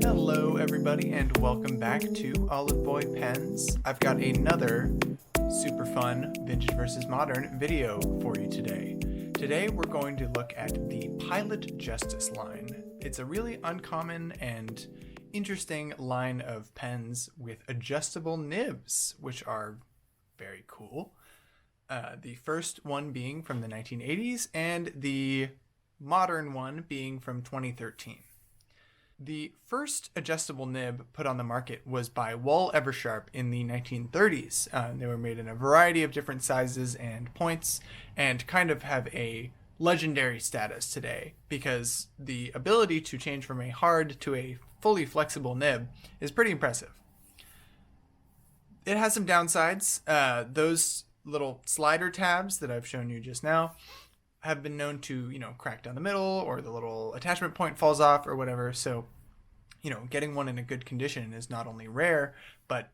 Hello everybody and welcome back to Olive Boy Pens. I've got another super fun vintage versus modern video for you today. Today we're going to look at the Pilot Justus line. It's a really uncommon and interesting line of pens with adjustable nibs, which are very cool. The first one being from the 1980s and the modern one being from 2013. The first adjustable nib put on the market was by Wall Eversharp in the 1930s. They were made in a variety of different sizes and points and kind of have a legendary status today because the ability to change from a hard to a fully flexible nib is pretty impressive. It has some downsides. Those little slider tabs that I've shown you just now have been known to, crack down the middle, or the little attachment point falls off or whatever. So, getting one in a good condition is not only rare, but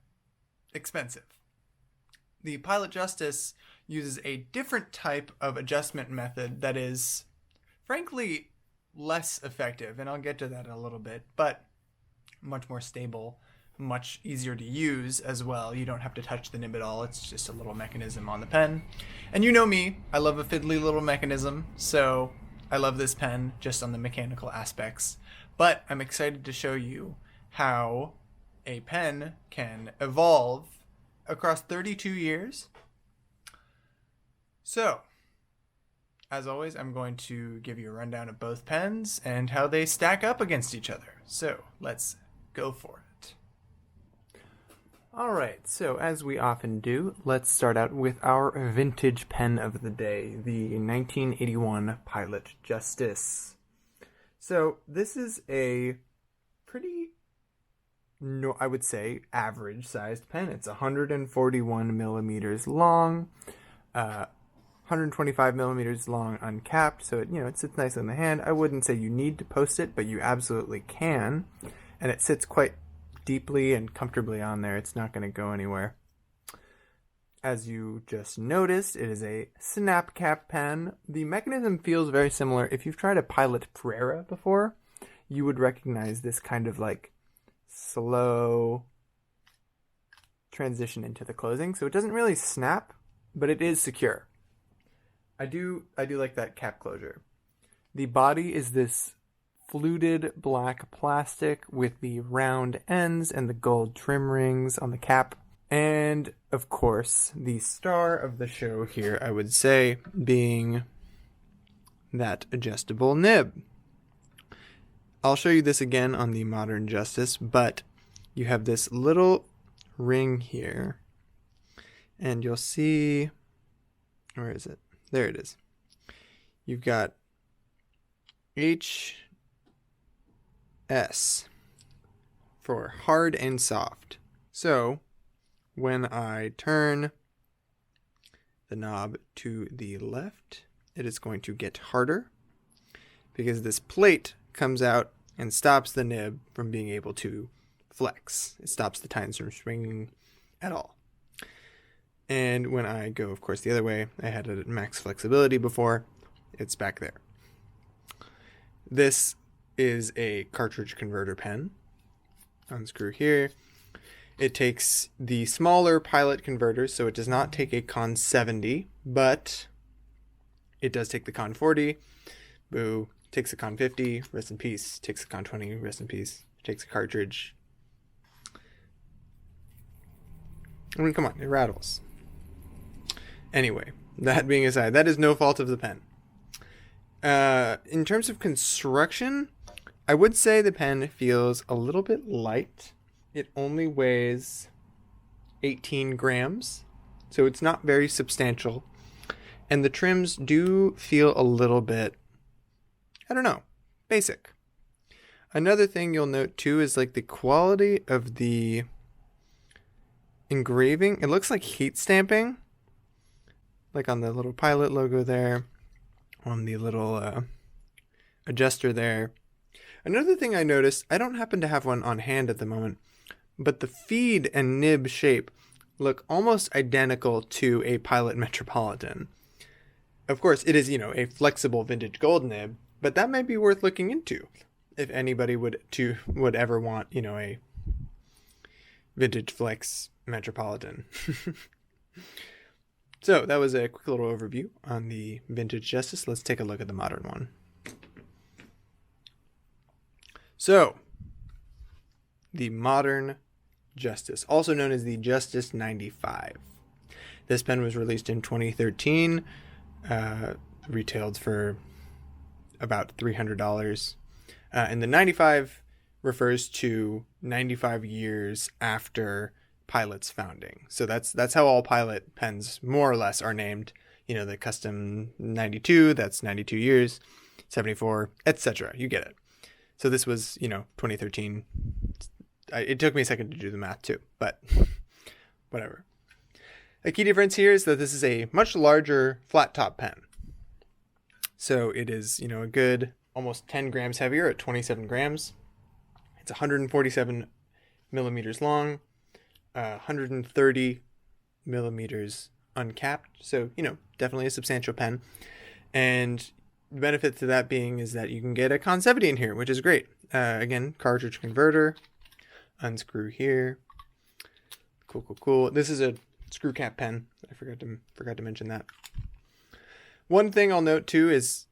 expensive. The Pilot Justus uses a different type of adjustment method that is, frankly, less effective. And I'll get to that in a little bit, but much more stable, much easier to use as well. You don't have to touch the nib at all. It's just a little mechanism on the pen. And you know me, I love a fiddly little mechanism, so I love this pen just on the mechanical aspects. But I'm excited to show you how a pen can evolve across 32 years. So, as always, I'm going to give you a rundown of both pens and how they stack up against each other. So, let's go for it. Alright, so as we often do, let's start out with our vintage pen of the day, the 1981 Pilot Justus. So this is a pretty, I would say, average-sized pen. It's 141 millimeters long, 125 millimeters long uncapped, so it sits nice in the hand. I wouldn't say you need to post it, but you absolutely can, and it sits quite deeply and comfortably on there. It's not going to go anywhere. As you just noticed, it is a snap cap pen. The mechanism feels very similar. If you've tried a Pilot Prera before, you would recognize this kind of like slow transition into the closing. So it doesn't really snap, but it is secure. I do like that cap closure. The body is this fluted black plastic with the round ends and the gold trim rings on the cap. And, of course, the star of the show here, I would say, being that adjustable nib. I'll show you this again on the modern Justus, but you have this little ring here. And you'll see... Where is it? There it is. You've got HS for hard and soft. So, when I turn the knob to the left, it is going to get harder because this plate comes out and stops the nib from being able to flex. It stops the tines from swinging at all. And when I go, of course, the other way, I had a max flexibility before, it's back there. This is a cartridge converter pen. Unscrew here. It takes the smaller Pilot converters, so it does not take a Con 70, but it does take the Con 40. Boo. Takes a Con 50, rest in peace. Takes a Con 20, rest in peace. Takes a cartridge. I mean, come on, it rattles. Anyway, that being aside, that is no fault of the pen. In terms of construction, I would say the pen feels a little bit light. It only weighs 18 grams, so it's not very substantial. And the trims do feel a little bit, I don't know, basic. Another thing you'll note too is like the quality of the engraving. It looks like heat stamping, like on the little Pilot logo there, on the little adjuster there. Another thing I noticed, I don't happen to have one on hand at the moment, but the feed and nib shape look almost identical to a Pilot Metropolitan. of course, it is, a flexible vintage gold nib, but that might be worth looking into if anybody would ever want, a vintage flex Metropolitan. So that was a quick little overview on the vintage Justus. Let's take a look at the modern one. So, the modern Justus, also known as the Justus 95. This pen was released in 2013, retailed for about $300. And the 95 refers to 95 years after Pilot's founding. So that's how all Pilot pens more or less are named. The custom 92, that's 92 years, 74, etc. You get it. So this was, 2013. It took me a second to do the math too, but whatever. A key difference here is that this is a much larger flat top pen. So it is, a good almost 10 grams heavier at 27 grams. It's 147 millimeters long, 130 millimeters uncapped. So, definitely a substantial pen. And the benefit to that being is that you can get a Con 70 in here, which is great. Again, cartridge converter, unscrew here. Cool. This is a screw cap pen. I forgot to mention that. One thing I'll note too is,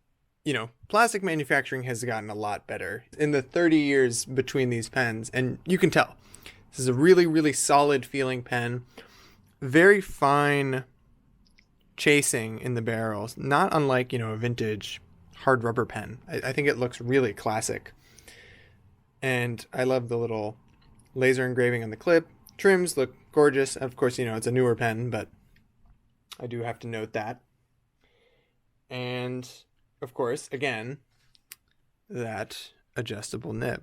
plastic manufacturing has gotten a lot better in the 30 years between these pens, and you can tell. This is a really, really solid feeling pen. Very fine chasing in the barrels, not unlike, a vintage hard rubber pen. I think it looks really classic. And I love the little laser engraving on the clip. Trims look gorgeous. Of course, it's a newer pen, but I do have to note that. And of course, again, that adjustable nib.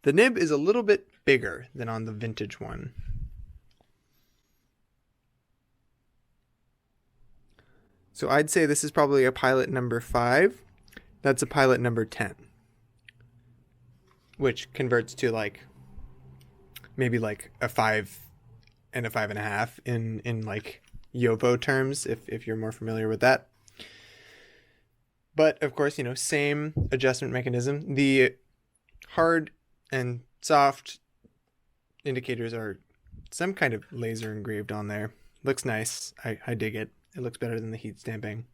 The nib is a little bit bigger than on the vintage one. So I'd say this is probably a Pilot number 5. That's a Pilot number 10. Which converts to maybe a 5 and a 5.5 in Yovo terms, if you're more familiar with that. But of course, same adjustment mechanism. The hard and soft indicators are some kind of laser engraved on there. Looks nice. I dig it. It looks better than the heat stamping.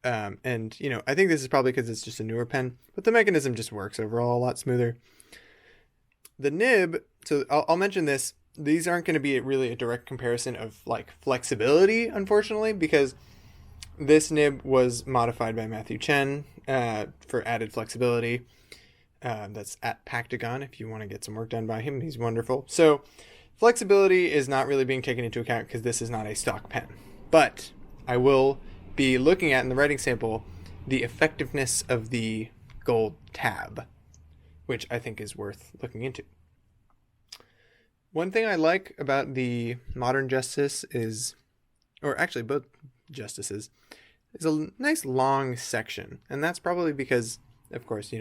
And, I think this is probably because it's just a newer pen, but the mechanism just works overall a lot smoother. The nib, so I'll mention this. These aren't going to be really a direct comparison of flexibility, unfortunately, because this nib was modified by Matthew Chen for added flexibility. That's at Pactagon if you want to get some work done by him. He's wonderful. So flexibility is not really being taken into account because this is not a stock pen. But I will be looking at in the writing sample the effectiveness of the gold tab, which I think is worth looking into. One thing I like about the modern Justus is, or actually both Justuses, is a nice long section. And that's probably because, of course, you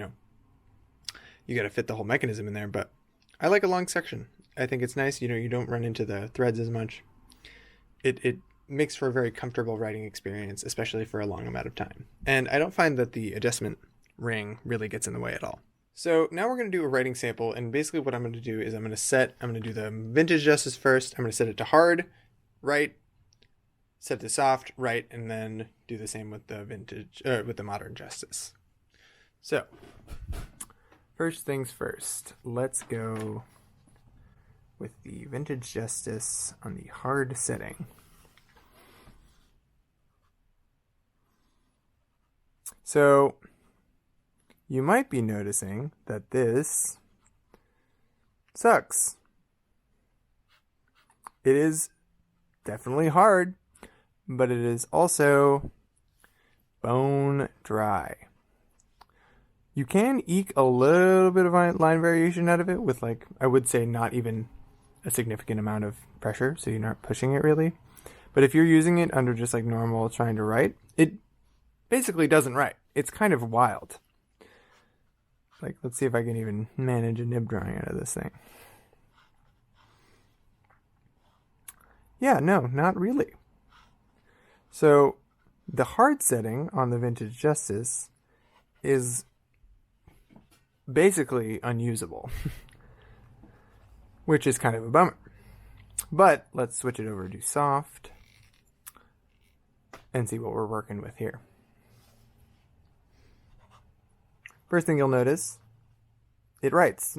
got to fit the whole mechanism in there, but I like a long section. I think it's nice, you don't run into the threads as much. It makes for a very comfortable writing experience, especially for a long amount of time. And I don't find that the adjustment ring really gets in the way at all. So now we're going to do a writing sample, and basically what I'm going to do is I'm going to do the vintage Justus first. I'm going to set it to hard, write, set it to soft, write, and then do the same with the modern Justus. So first things first, let's go with the vintage Justus on the hard setting. So you might be noticing that this sucks. It is definitely hard, but it is also bone dry. You can eke a little bit of line variation out of it with I would say not even a significant amount of pressure, so you're not pushing it really. But if you're using it under just normal trying to write, it basically doesn't write. It's kind of wild. Let's see if I can even manage a nib drawing out of this thing. Yeah, no, not really. So The hard setting on the vintage Justus is basically unusable, which is kind of a bummer. But let's switch it over to soft and see what we're working with here. First thing you'll notice, it writes.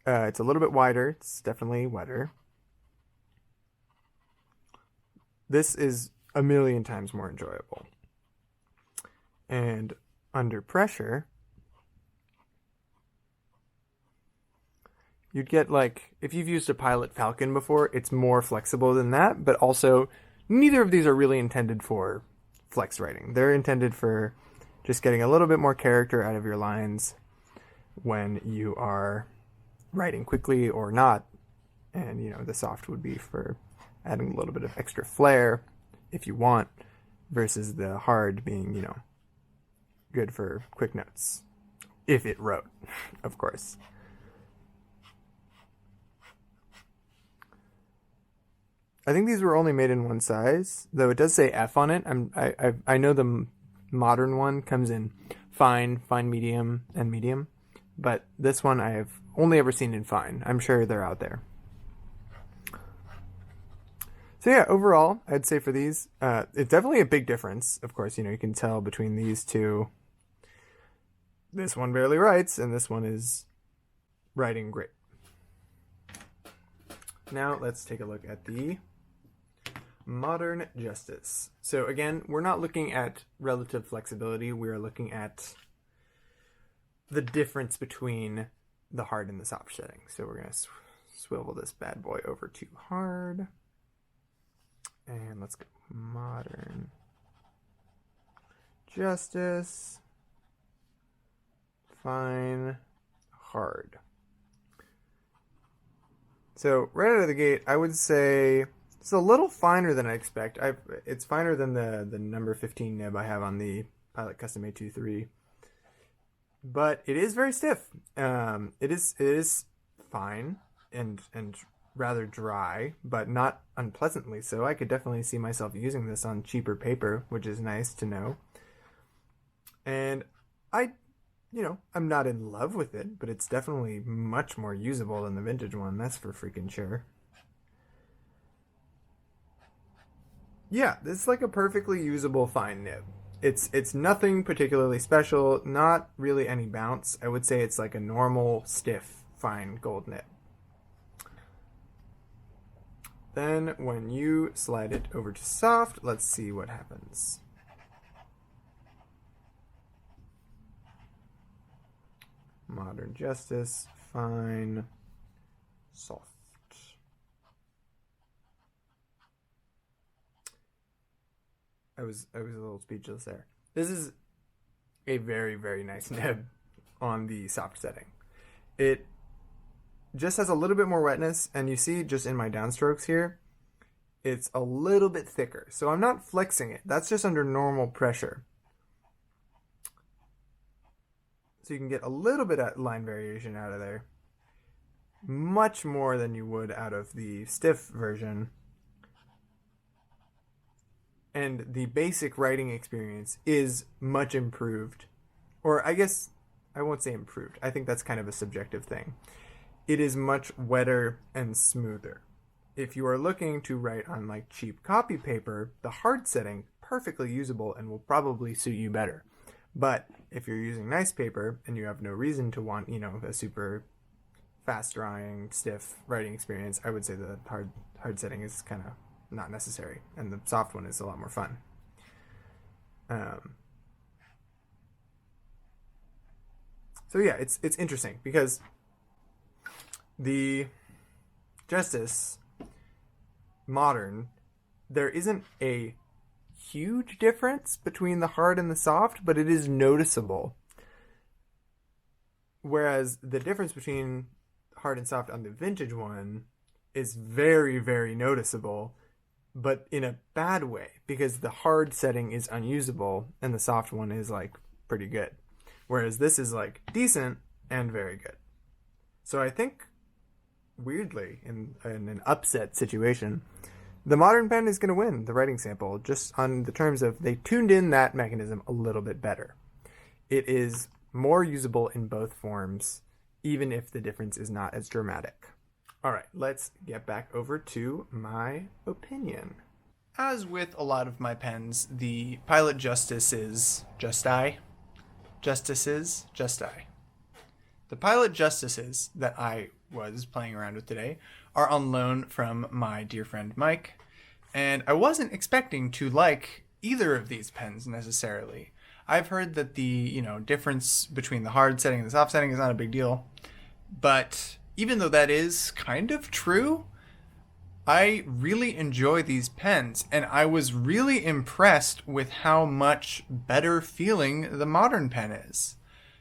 It's a little bit wider. It's definitely wetter. This is a million times more enjoyable. And under pressure, you'd get like, if you've used a Pilot Falcon before, it's more flexible than that, but also neither of these are really intended for flex writing. They're intended for just getting a little bit more character out of your lines when you are writing quickly or not. And, the soft would be for adding a little bit of extra flair if you want, versus the hard being, good for quick notes. If it wrote, of course. I think these were only made in one size, though it does say F on it. I know the modern one comes in fine, medium, and medium, but this one I have only ever seen in fine. I'm sure they're out there. So yeah, overall, I'd say for these, it's definitely a big difference. Of course, you can tell between these two. This one barely writes, and this one is writing great. Now let's take a look at the modern Justus. So again, we're not looking at relative flexibility. We are looking at the difference between the hard and the soft setting. So we're going to swivel this bad boy over to hard. And let's go modern Justus, fine, hard. So right out of the gate, I would say it's a little finer than I expect. It's finer than the number 15 nib I have on the Pilot Custom A23, but it is very stiff. It is fine and rather dry, but not unpleasantly so. I could definitely see myself using this on cheaper paper, which is nice to know. And I'm not in love with it, but it's definitely much more usable than the vintage one. That's for freaking sure. Yeah, it's like a perfectly usable fine nib. It's nothing particularly special, not really any bounce. I would say it's like a normal, stiff, fine gold nib. Then when you slide it over to soft, let's see what happens. Modern Justus, fine, soft. I was a little speechless there. This is a very, very nice nib on the soft setting. It just has a little bit more wetness, and you see just in my downstrokes here, it's a little bit thicker. So I'm not flexing it. That's just under normal pressure. So you can get a little bit of line variation out of there. Much more than you would out of the stiff version. And the basic writing experience is much improved. Or I guess I won't say improved. I think that's kind of a subjective thing. It is much wetter and smoother. If you are looking to write on like cheap copy paper, the hard setting, perfectly usable and will probably suit you better. But if you're using nice paper and you have no reason to want, a super fast drawing, stiff writing experience, I would say the hard setting is kind of not necessary, and the soft one is a lot more fun. So yeah, it's interesting because the Justus modern, there isn't a huge difference between the hard and the soft, but it is noticeable. Whereas the difference between hard and soft on the vintage one is very, very noticeable, but in a bad way, because the hard setting is unusable and the soft one is like pretty good. Whereas this is like decent and very good. So I think weirdly, in an upset situation, The modern pen is going to win the writing sample just on the terms of they tuned in that mechanism a little bit better. It is more usable in both forms, even if the difference is not as dramatic. All right, let's get back over to my opinion. As with a lot of my pens, the Pilot Justuses. The Pilot Justuses that I was playing around with today are on loan from my dear friend Mike, and I wasn't expecting to like either of these pens necessarily. I've heard that the, difference between the hard setting and the soft setting is not a big deal, but even though that is kind of true, I really enjoy these pens, and I was really impressed with how much better feeling the modern pen is.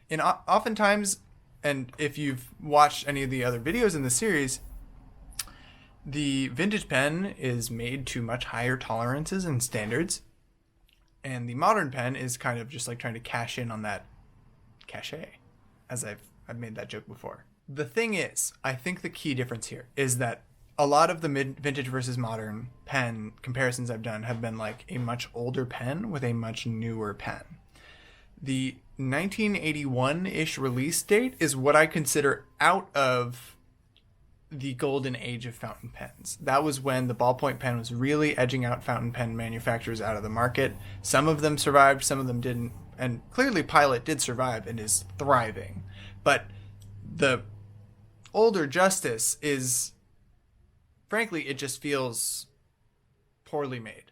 And oftentimes, and if you've watched any of the other videos in the series, the vintage pen is made to much higher tolerances and standards, and the modern pen is kind of just like trying to cash in on that cachet, as I've made that joke before. The thing is, I think the key difference here is that a lot of the vintage versus modern pen comparisons I've done have been like a much older pen with a much newer pen. The 1981-ish release date is what I consider out of the golden age of fountain pens. That was when the ballpoint pen was really edging out fountain pen manufacturers out of the market. Some of them survived, some of them didn't, and clearly Pilot did survive and is thriving. But the older Justus is, frankly, it just feels poorly made.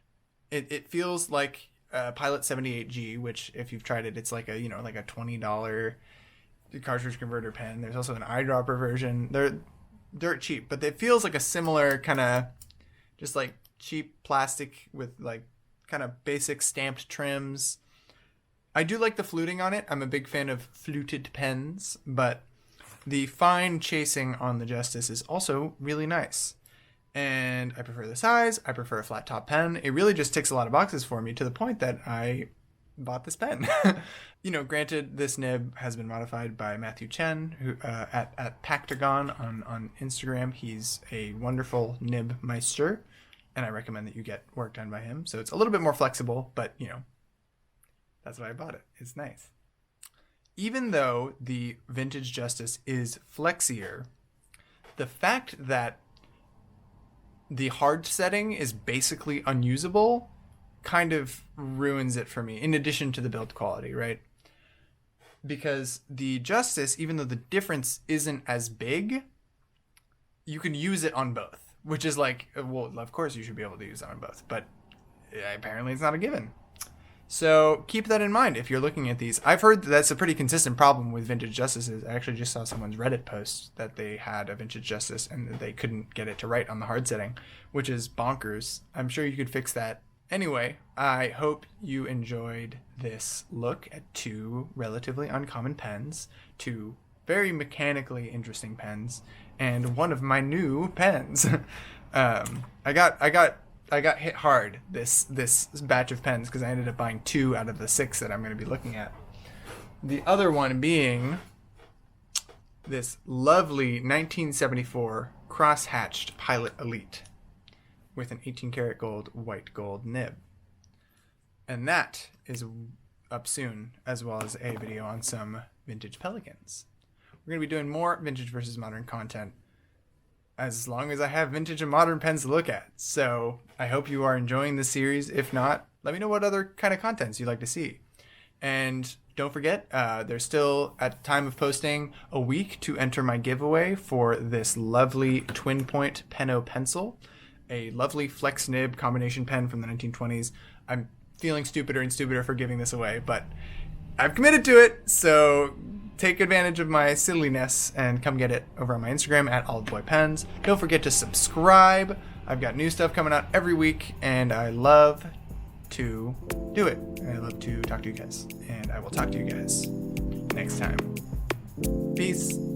It feels like Pilot 78G, which if you've tried it, it's like a $20 cartridge converter pen. There's also an eyedropper version. They're dirt cheap, but it feels like a similar kind of just like cheap plastic with like kind of basic stamped trims. I do like the fluting on it. I'm a big fan of fluted pens, but the fine chasing on the Justus is also really nice. And I prefer the size. I prefer a flat top pen. It really just ticks a lot of boxes for me to the point that I bought this pen. Granted, this nib has been modified by Matthew Chen, who at Pactagon on Instagram. He's a wonderful nib meister, and I recommend that you get work done by him. So it's a little bit more flexible, but that's why I bought it. It's nice. Even though the vintage Justus is flexier, the fact that the hard setting is basically unusable kind of ruins it for me, in addition to the build quality, right? Because the Justus, even though the difference isn't as big, you can use it on both, which is like, well, of course you should be able to use it on both, but apparently it's not a given. So keep that in mind if you're looking at these. I've heard that's a pretty consistent problem with vintage Justuses. I actually just saw someone's Reddit post that they had a vintage Justus and they couldn't get it to write on the hard setting, which is bonkers. I'm sure you could fix that. Anyway, I hope you enjoyed this look at two relatively uncommon pens, two very mechanically interesting pens, and one of my new pens. I got hit hard this batch of pens because I ended up buying 2 out of the 6 that I'm going to be looking at. The other one being this lovely 1974 cross-hatched Pilot Elite with an 18 karat gold, white gold nib. And that is up soon, as well as a video on some vintage Pelicans. We're going to be doing more vintage versus modern content as long as I have vintage and modern pens to look at. So I hope you are enjoying this series. If not, let me know what other kind of contents you'd like to see. And don't forget, there's still, at the time of posting, a week to enter my giveaway for this lovely twin point Penno pencil, a lovely flex nib combination pen from the 1920s. I'm feeling stupider and stupider for giving this away, but I've committed to it, so take advantage of my silliness and come get it over on my Instagram at OliveBoyPens. Don't forget to subscribe. I've got new stuff coming out every week, and I love to do it. And I love to talk to you guys, and I will talk to you guys next time. Peace.